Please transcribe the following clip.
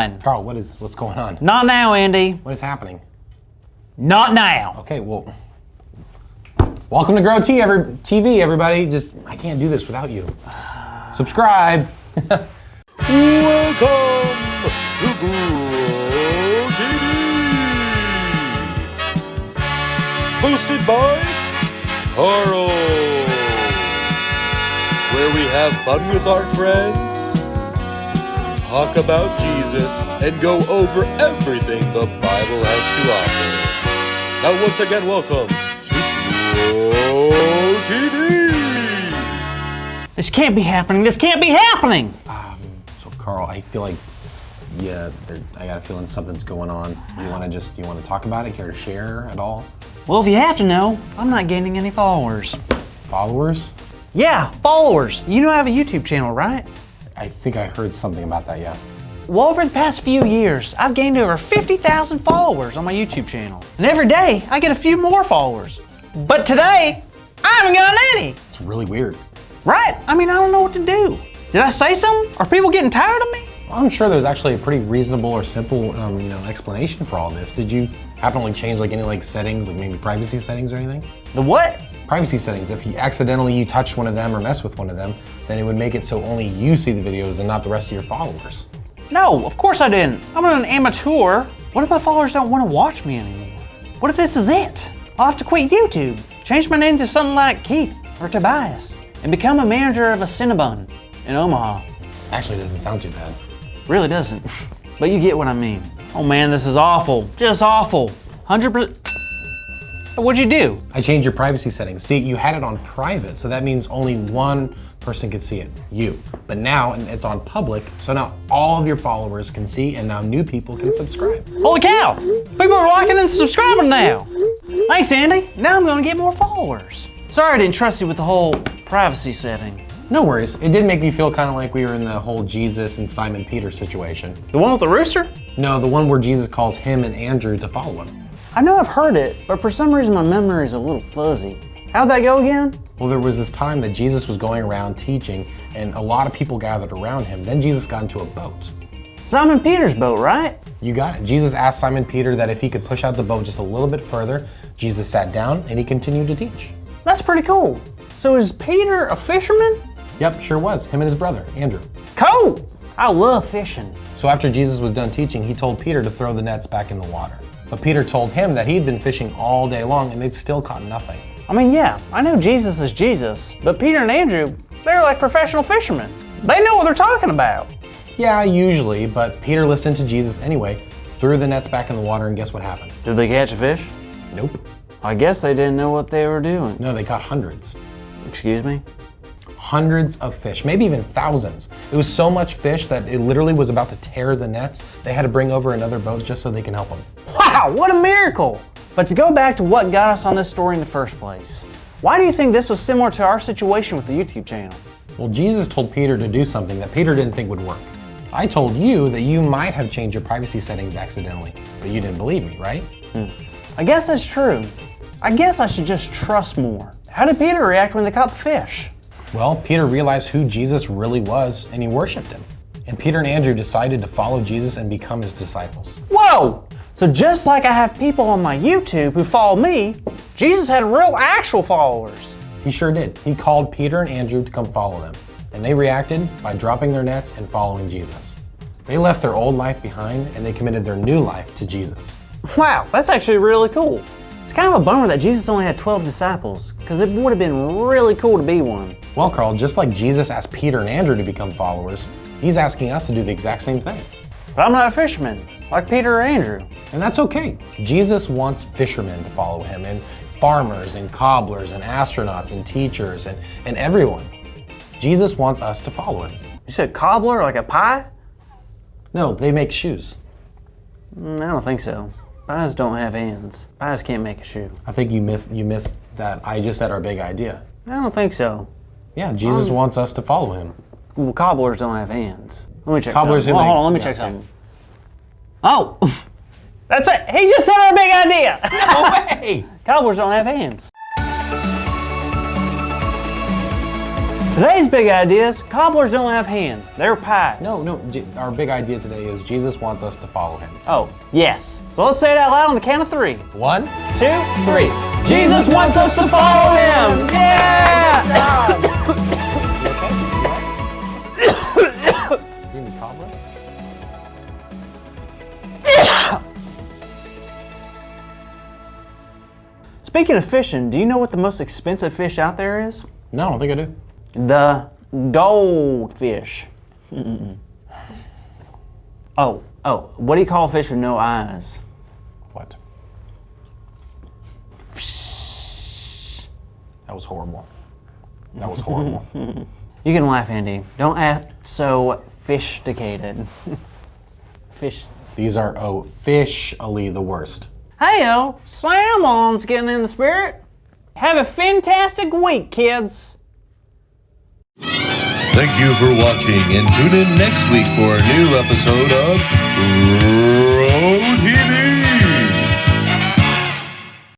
fine. Carl, what's going on? Not now, Andy. What is happening? Not now. Okay, well, welcome to Grow TV, everybody. I can't do this without you. Subscribe. Welcome to Grow TV. Hosted by Carl. Where we have fun with our friends, talk about Jesus, and go over everything the Bible has to offer. Now once again, welcome to Grow TV. This can't be happening. This can't be happening. So Carl, I feel like, I got a feeling something's going on. You want to talk about it? Care to share at all? Well, if you have to know, I'm not gaining any followers. Followers? Yeah, followers. You know I have a YouTube channel, right? I think I heard something about that, yeah. Well, over the past few years, I've gained over 50,000 followers on my YouTube channel. And every day, I get a few more followers. But today, I haven't gotten any. It's really weird. Right? I mean, I don't know what to do. Did I say something? Are people getting tired of me? I'm sure there's actually a pretty reasonable or simple, explanation for all this. Did you happen to change any settings, maybe privacy settings or anything? The what? Privacy settings. If you touch one of them or mess with one of them, then it would make it so only you see the videos and not the rest of your followers. No, of course I didn't. I'm an amateur. What if my followers don't want to watch me anymore? What if this is it? I'll have to quit YouTube, change my name to something like Keith or Tobias, and become a manager of a Cinnabon in Omaha. Actually, it doesn't sound too bad. Really doesn't. But you get what I mean. Oh man, this is awful. Just awful. 100%. What'd you do? I changed your privacy settings. See, you had it on private, so that means only one person can see it, you. But now it's on public, so now all of your followers can see, and now new people can subscribe. Holy cow! People are liking and subscribing now. Thanks, Andy. Now I'm gonna get more followers. Sorry I didn't trust you with the whole privacy setting. No worries. It did make me feel kind of like we were in the whole Jesus and Simon Peter situation. The one with the rooster? No, the one where Jesus calls him and Andrew to follow him. I know I've heard it, but for some reason my memory is a little fuzzy. How'd that go again? Well, there was this time that Jesus was going around teaching, and a lot of people gathered around him. Then Jesus got into a boat. Simon Peter's boat, right? You got it. Jesus asked Simon Peter that if he could push out the boat just a little bit further. Jesus sat down and he continued to teach. That's pretty cool. So is Peter a fisherman? Yep, sure was. Him and his brother, Andrew. Cool! I love fishing. So after Jesus was done teaching, he told Peter to throw the nets back in the water. But Peter told him that he'd been fishing all day long and they'd still caught nothing. I mean, yeah, I know Jesus is Jesus, but Peter and Andrew, they're like professional fishermen. They know what they're talking about. Yeah, usually, but Peter listened to Jesus anyway, threw the nets back in the water, and guess what happened? Did they catch a fish? Nope. I guess they didn't know what they were doing. No, they caught hundreds. Excuse me? Hundreds of fish, maybe even thousands. It was so much fish that it literally was about to tear the nets. They had to bring over another boat just so they can help them. Wow, what a miracle! But to go back to what got us on this story in the first place, why do you think this was similar to our situation with the YouTube channel? Well, Jesus told Peter to do something that Peter didn't think would work. I told you that you might have changed your privacy settings accidentally, but you didn't believe me, right? I guess that's true. I guess I should just trust more. How did Peter react when they caught the fish? Well, Peter realized who Jesus really was, and he worshiped him. And Peter and Andrew decided to follow Jesus and become his disciples. Whoa! So just like I have people on my YouTube who follow me, Jesus had real actual followers. He sure did. He called Peter and Andrew to come follow them. And they reacted by dropping their nets and following Jesus. They left their old life behind and they committed their new life to Jesus. Wow, that's actually really cool. It's kind of a bummer that Jesus only had 12 disciples, because it would have been really cool to be one. Well, Carl, just like Jesus asked Peter and Andrew to become followers, he's asking us to do the exact same thing. But I'm not a fisherman, like Peter or Andrew. And that's okay. Jesus wants fishermen to follow him, and farmers and cobblers and astronauts and teachers and everyone. Jesus wants us to follow him. You said cobbler, like a pie? No, they make shoes. I don't think so. Pies don't have hands. Pies can't make a shoe. I think you missed that I just said our big idea. I don't think so. Yeah, Jesus wants us to follow him. Well, cobblers don't have hands. Let me check Cobblers something. who make- Hold on, let me yeah, check okay. something. Oh, that's it. He just said our big idea. No way! Cobblers don't have hands. Today's big idea is cobblers don't have hands, they're pies. No, our big idea today is Jesus wants us to follow him. Oh, yes. So let's say it out loud on the count of 3. 1, 2, 3. Jesus wants us to follow him! Yeah! You need cobbler? Speaking of fishing, do you know what the most expensive fish out there is? No, I don't think I do. The goldfish. Oh, what do you call a fish with no eyes? What? That was horrible. That was horrible. You can laugh, Andy. Don't act so fish-dicated. Fish. These are officially the worst. Hey-o, salmon's getting in the spirit. Have a fantastic week, kids. Thank you for watching, and tune in next week for a new episode of